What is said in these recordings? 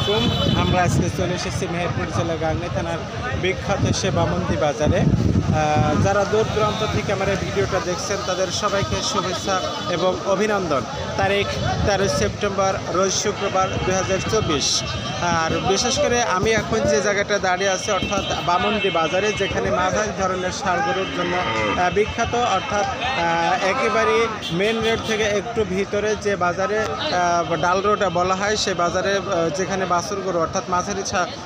আলাইকুম। আমরা আজকে চলে এসেছি মেহেরপুর জেলা গাংনী থানার বিখ্যাত সেবামন্দি বাজারে। যারা দূর দূরান্ত থেকে আমার এই ভিডিওটা দেখছেন তাদের সবাইকে শুভেচ্ছা এবং অভিনন্দন। তারিখ 13 সেপ্টেম্বর, রোজ শুক্রবার 2024। আর বিশেষ করে আমি এখন যে জায়গাটা দাঁড়িয়ে আছি অর্থাৎ বামন্দি বাজারে, যেখানে মাঝারি ধরনের ষাঁড় গরুর জন্য বিখ্যাত, অর্থাৎ একেবারে মেন রোড থেকে একটু ভিতরে যে বাজারে ডাল রোডে বলা হয়, সেই বাজারে যেখানে বাছুর গরু অর্থাৎ মাঝারি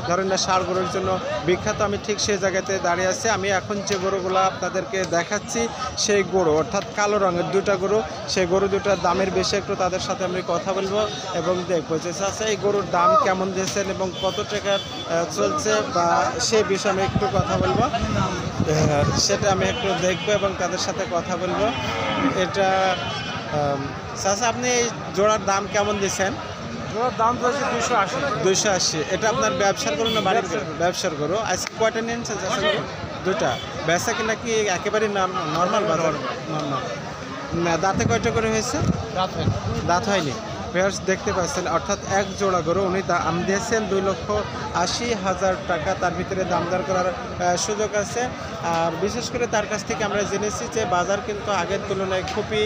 ধরনের ষাঁড় গরুর জন্য বিখ্যাত, আমি ঠিক সেই জায়গাতে দাঁড়িয়ে আছি। আমি এখন যে গরুগুলো আপনাদেরকে দেখাচ্ছি সেই গরু অর্থাৎ কালো রঙের দুটা গরু, সেই গরু দুটার দামের বেশি একটু তাদের সাথে আমি কথা বলবো এবং দেখবো যে আচ্ছা এই গরুর দাম কেমন দিয়েছেন এবং কত টাকার চলছে বা সেই বিষয়ে আমি একটু কথা বলবো, সেটা আমি একটু দেখবো এবং তাদের সাথে কথা বলবো। এটা চাচা, আপনি এই জোড়ার দাম কেমন দিচ্ছেন? জোড়ার দাম রয়েছে 280। 280। এটা আপনার ব্যবসার গরু না বাড়ির ব্যবসার গরু? আজকে কয়টা নিয়েছেন চাচা গরু? দুটা। বেচা কিনা কি একেবারে নর্মাল বাজার? নর্মাল। দাঁতে কয়টা করে হয়েছে? দাঁত হয়নি। পেয়ার্স দেখতে পাচ্ছেন, অর্থাৎ এক জোড়া গরু উনি দাম দিয়েছেন 2,80,000 টাকা। তার ভিতরে দামদার করার সুযোগ আছে। আর বিশেষ করে তার কাছ থেকে আমরা জেনেছি যে বাজার কিন্তু আগের তুলনায় খুবই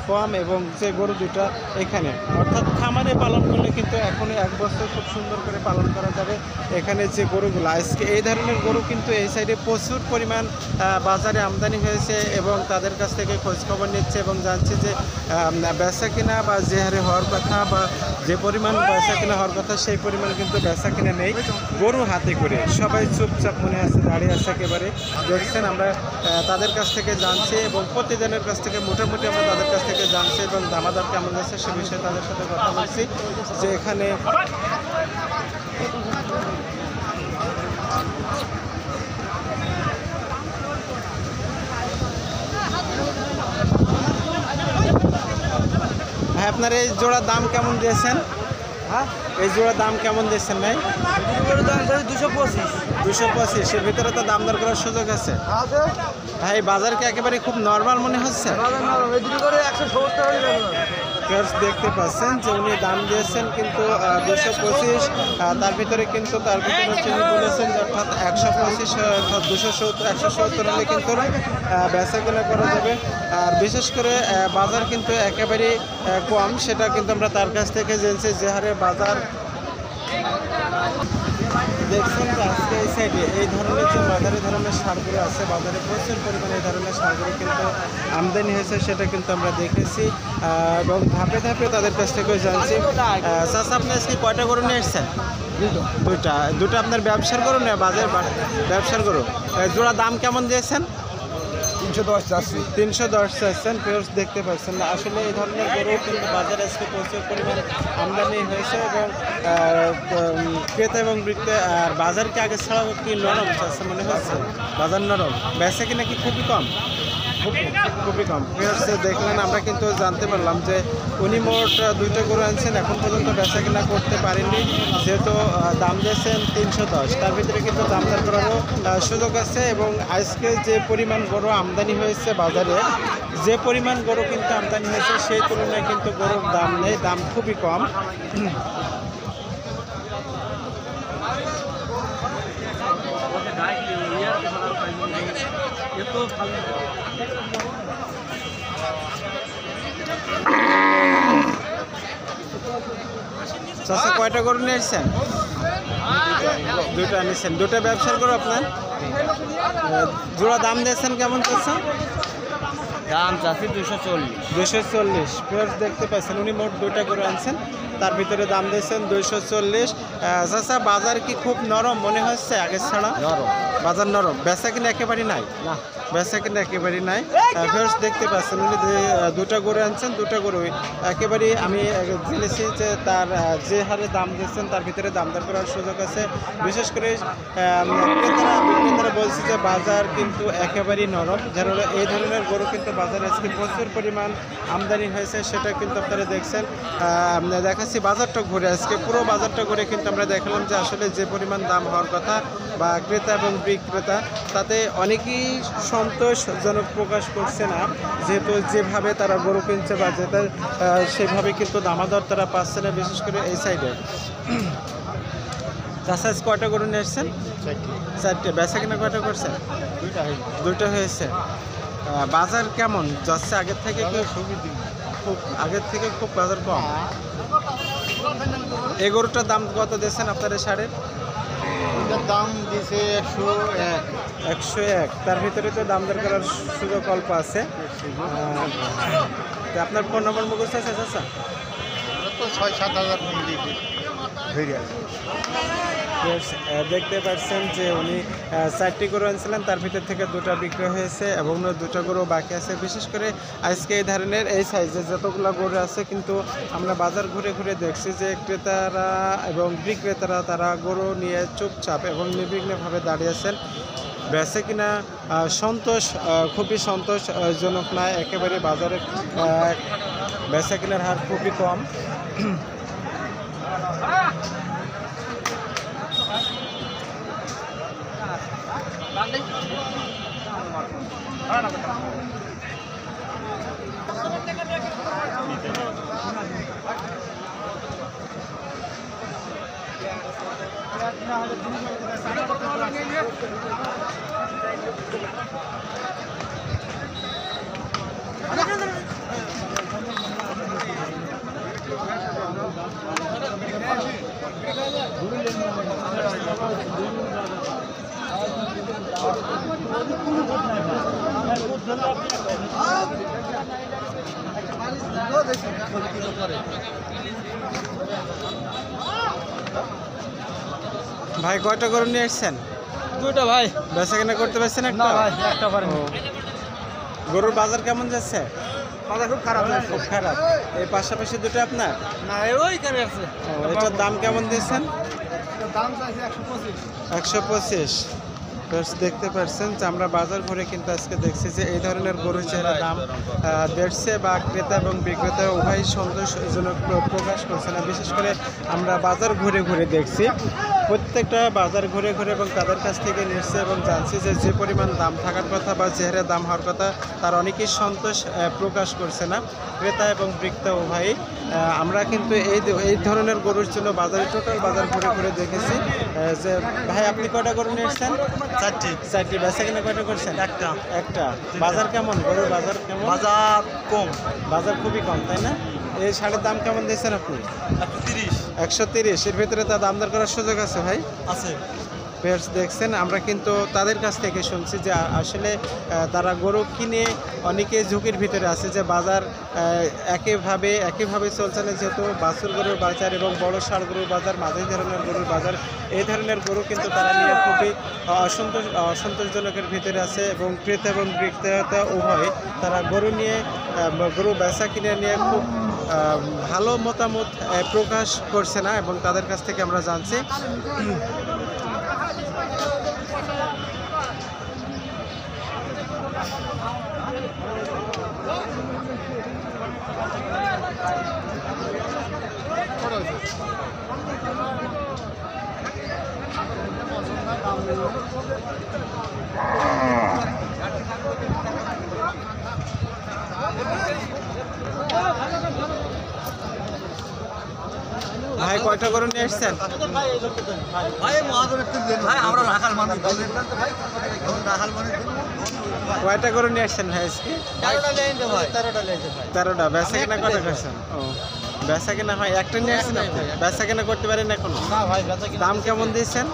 কম এবং যে গরু দুটা এখানে অর্থাৎ খামারে পালন করলে কিন্তু এখন 1 বছর খুব সুন্দর করে পালন করা যাবে। এখানে যে গরুগুলো আজকে এই ধরনের গরু কিন্তু এই সাইডে প্রচুর পরিমাণ বাজারে আমদানি হয়েছে এবং তাদের কাছ থেকে খোঁজখবর নিচ্ছে এবং জানছে যে বেচা কিনা বা যে হারে হওয়ার কথা বা যে পরিমাণ বেচা কিনা হওয়ার কথা সেই পরিমাণ কিন্তু বেচা কিনা নেই। গরু হাতে করে সবাই চুপচাপ মনে আছে, দাঁড়িয়ে আছে একেবারে। দেখছেন আমরা তাদের কাছ থেকে জানছি এবং প্রতিদিনের কাছ থেকে মোটামুটি আমরা তাদের কাছ থেকে জানছি এবং দামাদার কেমন আছে সে বিষয়ে তাদের সাথে কথা বলছি। যে এখানে ভাই আপনার এই জোড়ার দাম কেমন দিয়েছেন? হ্যাঁ, এই জোড়ার দাম কেমন দিয়েছেন ভাই? এগুলোর দাম রয়েছে 225। 225। এর ভিতরে তো দাম দর করার সুযোগ আছে। ভাই বাজার কি একেবারে খুব নর্মাল মনে হচ্ছে? দেখতে পাচ্ছেন যে উনি দাম দিয়েছেন কিন্তু 225। তার ভিতরে কিন্তু তিনি বলেছেন যে অর্থাৎ 125, 270, 170 হলে কিন্তু বেচা কেনা করা যাবে। আর বিশেষ করে বাজার কিন্তু একেবারে কম, সেটা কিন্তু আমরা তার কাছ থেকে জেনেছি। যে হারে বাজার দেখছেন যে আজকে এই সাইডে এই ধরনের যে মাঝারি ধরনের সারগুলো আছে, বাজারে প্রচুর পরিমাণে এই ধরনের সারগুলো কিন্তু আমদানি হয়েছে, সেটা কিন্তু আমরা দেখেছি এবং ধাপে ধাপে তাদের কাছ থেকে জানছি। চাচা, আপনি আজকে কয়টা গরু নিয়ে এসছেন? দুটা আপনার ব্যবসার গরু না বাজার ব্যবসার গরু? জোড়া দাম কেমন দিয়েছেন? 310 চাচ্ছেন। পেয়ার্স দেখতে পাচ্ছেন না, আসলে এই ধরনের গরু কিন্তু বাজারে আজকে প্রচুর পরিমাণে আমদানি হয়েছে এবং ক্রেতা এবং বিক্রেতা। আর বাজার কি আগে ছাড়াও কি নরম চাচ্ছে মনে হচ্ছে? বাজার নরম, বেচা কিনা কি খুবই কম? খুবই কম। পেয়ার্স দেখলেন, আমরা কিন্তু জানতে পারলাম যে উনি মোট দুইটা গরু আনছেন, এখন পর্যন্ত বেচা কিনা করতে পারেননি, যেহেতু দাম দিয়েছেন 310। তার ভিতরে কিন্তু দাম দর করারও সুযোগ আছে এবং আজকে যে পরিমাণ গরু আমদানি হয়েছে বাজারে, যে পরিমাণ গরু কিন্তু আমদানি হয়েছে সেই তুলনায় কিন্তু গরুর দাম নেই, দাম খুবই কম। চাচা, কয়টা গরু নিয়ে এসছেন? দুটা নিয়েছেন। দুটা ব্যবসার গরু আপনার? জোড়া দাম দিয়েছেন কেমন চাচ্ছেন? দাম চাচ্ছি 240। 240। পেয়ার্স দেখতে পাচ্ছেন, উনি মোট দুইটা গরু আনছেন, তার ভিতরে দাম দিয়েছেন 240। চাচা, বাজার কি খুব নরম মনে হচ্ছে আগে ছাড়া? নরম বাজার নরম, বেচা কিনা একেবারেই নাই? না, বেচা কিনা একেবারেই নাই। ফেরস দেখতে পাচ্ছেন উনি দুটা গরু আনছেন, দুটা গরু একেবারেই আমি জেনেছি যে তার যে হারে দাম দিচ্ছেন তার ভিতরে দাম দর করার সুযোগ আছে। বিশেষ করে বিক্রেতারা বলছে যে বাজার কিন্তু একেবারেই নরম, যার এই ধরনের গরু কিন্তু বাজারে আজকে প্রচুর পরিমাণ আমদানি হয়েছে, সেটা কিন্তু আপনারা দেখছেন। দেখাচ্ছি বাজারটা ঘুরে, আজকে পুরো বাজারটা ঘুরে কিন্তু আমরা দেখালাম যে আসলে যে পরিমাণ দাম হওয়ার কথা বা ক্রেতা এবং বিক্রেতা তাতে অনেকেই সন্তোষজনক প্রকাশ করছে না, যেহেতু যেভাবে তারা গরু কিনছে বা যেটা সেভাবে কিন্তু দামাদর তারা পাচ্ছে না, বিশেষ করে এই সাইডে। চাষা আজ কয়টা গরু নিয়ে এসছেন? চারটে। বেচা কিনা কয়টা করছেন? দুইটা হয়েছে। বাজার কেমন যাচ্ছে আগের থেকে? খুব আগের থেকে খুব বাজার কম। এই গরুটার দাম কত দিয়েছেন আপনার এই ষাঁড়ের? দাম দিছে 101। তার ভিতরে তো দাম দর করার সুযোগ অল্প আছে। তো আপনার ফোন নম্বর মুখস্থ আছে চাচা? 6-7 হাজার দেখতে পাচ্ছেন যে উনি 4টি গরু আনছিলেন, তার ভিতর থেকে 2টা বিক্রি হয়েছে এবং 2টা গরু বাকি আছে। বিশেষ করে আজকে এই ধরনের এই সাইজের যতগুলো গরু আছে, কিন্তু আমরা বাজার ঘুরে ঘুরে দেখছি যে ক্রেতারা এবং বিক্রেতারা তারা গরু নিয়ে চুপচাপ এবং নির্বিঘ্নভাবে দাঁড়িয়ে আছেন। বেচে কিনা সন্তোষ, খুবই সন্তোষজনক নয় একেবারে। বাজারে বেচা কেনার হার খুবই কম। ভাই কয়টা গরু নিয়ে এসছেন? দুইটা ভাই। বেচা কেনা করতে পারছেন একটা? না ভাই, একটা পারেনি। গরুর বাজার কেমন যাচ্ছে? বাজার খুব খারাপ যাচ্ছে। খুব খারাপ। এই পাশাপাশি দুটো আপনার? না, ওইখানে আছে। এটার দাম কেমন দিয়েছেন? দাম চাইছে 125। 125। দেখতে পাচ্ছেন যে আমরা বাজার ঘুরে কিন্তু আজকে দেখছি যে এই ধরনের গরুর চেহারা দাম 150 বা ক্রেতা এবং বিক্রেতা উভয় সন্তোষজনক প্রকাশ করছে না। বিশেষ করে আমরা বাজার ঘুরে ঘুরে দেখছি, প্রত্যেকটা বাজার ঘুরে ঘুরে এবং তাদের কাছ থেকে নিচ্ছে এবং জানছি যে যে পরিমাণ দাম থাকার কথা বা যে হারে দাম হওয়ার কথা তার অনেকেই সন্তোষ প্রকাশ করছে না, ক্রেতা এবং বিক্রেতা উভয়ই। আমরা কিন্তু এই ধরনের গরুর জন্য বাজারে টোটাল বাজার ঘুরে ঘুরে দেখেছি যে ভাই আপনি কয়টা গরু নিয়ে এসছেন? 4টি। বেচা কিনা কয়টা করছেন? একটা। বাজার কেমন? গরুর বাজার কেমন? বাজার কম। বাজার খুবই কম, তাই না? এই ষাঁড়ের দাম কেমন দিয়েছেন আপনি? 130। এর ভিতরে তার দাম দর করার সুযোগ আছে ভাই? আছে। পেয়ার্স দেখছেন, আমরা কিন্তু তাদের কাছ থেকে শুনছি যে আসলে তারা গরু কিনে অনেকে ঝুঁকির ভিতরে আছে যে বাজার একইভাবে চলছে না, যেহেতু বাছুর গরুর বাজার এবং বড় ষাঁড় গরুর বাজার, মাঝারি ধরনের গরুর বাজার, এই ধরনের গরু কিন্তু তারা নিয়ে খুবই অসন্তোষজনকের ভিতরে আছে এবং ক্রেতা এবং বিক্রেতা উভয় তারা গরু বেচা কিনে নিয়ে খুব ভালো মতামত প্রকাশ করছে না এবং তাদের কাছ থেকে আমরা জানছি। ভাই কয়টা গরু নিয়ে এসছেন? কয়টা গরু নিয়ে এসছেন ভাই আজকে? 13টা। বেচা কেনা কয়টা করছেন? ও, বেচা কেনা হয় একটা নিয়ে এসছেন আপনি? বেচা কেনা করতে পারেন এখনো? দাম কেমন দিয়েছেন?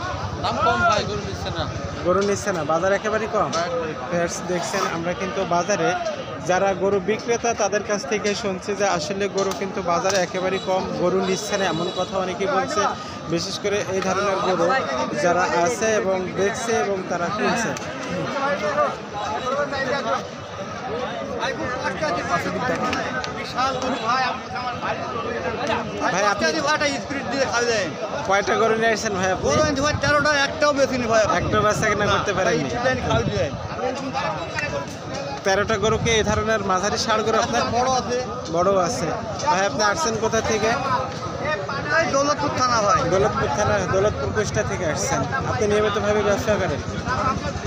দাম কম ভাই, গরু দিচ্ছে না। গরু নিচ্ছে না, বাজার একেবারেই কম। দেখছেন আমরা কিন্তু বাজারে যারা গরু বিক্রেতা তাদের কাছ থেকে শুনছি যে আসলে গরু কিন্তু বাজারে একেবারেই কম, গরু নিচ্ছে না এমন কথা অনেকেই বলছে। বিশেষ করে এই ধরনের গরু যারা আছে এবং দেখছে এবং তারা কিনছে। ভাই আপনি কয়টা গরু নিয়ে আসছেন ভাই? আপনি 13টা, একটাও বেশি ভাই। একটা বেচা কেনা করতে পারেননি? 13টা গরুকে এই ধরনের মাঝারি ষাঁড় গরু আপনার বড় আছে। ভাই আপনি আসছেন কোথা থেকে? দৌলতপুর থানা ভাই। দৌলতপুর থানা, দৌলতপুর কুষ্টা থেকে আসছেন। আপনি নিয়মিতভাবে ব্যবসা করেন?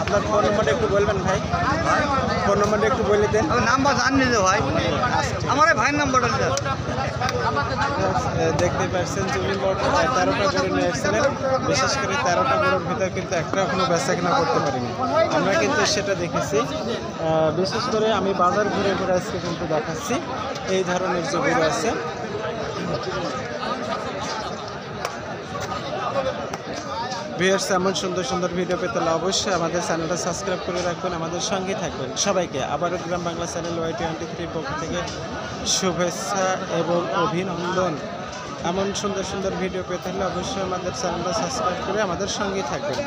আপনার ফোন নম্বরটা একটু বলবেন ভাই? ফোন নম্বরটা একটু বলে দেন। নাম্বার জানিয়ে দে ভাই, আমার ভাইয়ের নাম্বারটা দেখতে পাচ্ছেন যে উনি মোট 13টা গরু নিয়ে এসেছিলেন। বিশেষ করে 13টা গরুর ভিতরে কিন্তু একটা এখনো বেচা কিনা করতে পারিনি। আমরা কিন্তু সেটা দেখেছি। বিশেষ করে আমি বাজার ঘুরে ঘুরে আজকে কিন্তু দেখাচ্ছি এই ধরনের যে গরু আছে। ভিউয়ার্স, এমন সুন্দর সুন্দর ভিডিও পেতে হলে অবশ্যই আমাদের চ্যানেলটা সাবস্ক্রাইব করে রাখবেন, আমাদের সঙ্গেই থাকবেন। সবাইকে আবারও গ্রাম বাংলা চ্যানেল Y23 পক্ষ থেকে শুভেচ্ছা এবং অভিনন্দন। এমন সুন্দর সুন্দর ভিডিও পেতে হলে অবশ্যই আমাদের চ্যানেলটা সাবস্ক্রাইব করে আমাদের সঙ্গেই থাকবেন।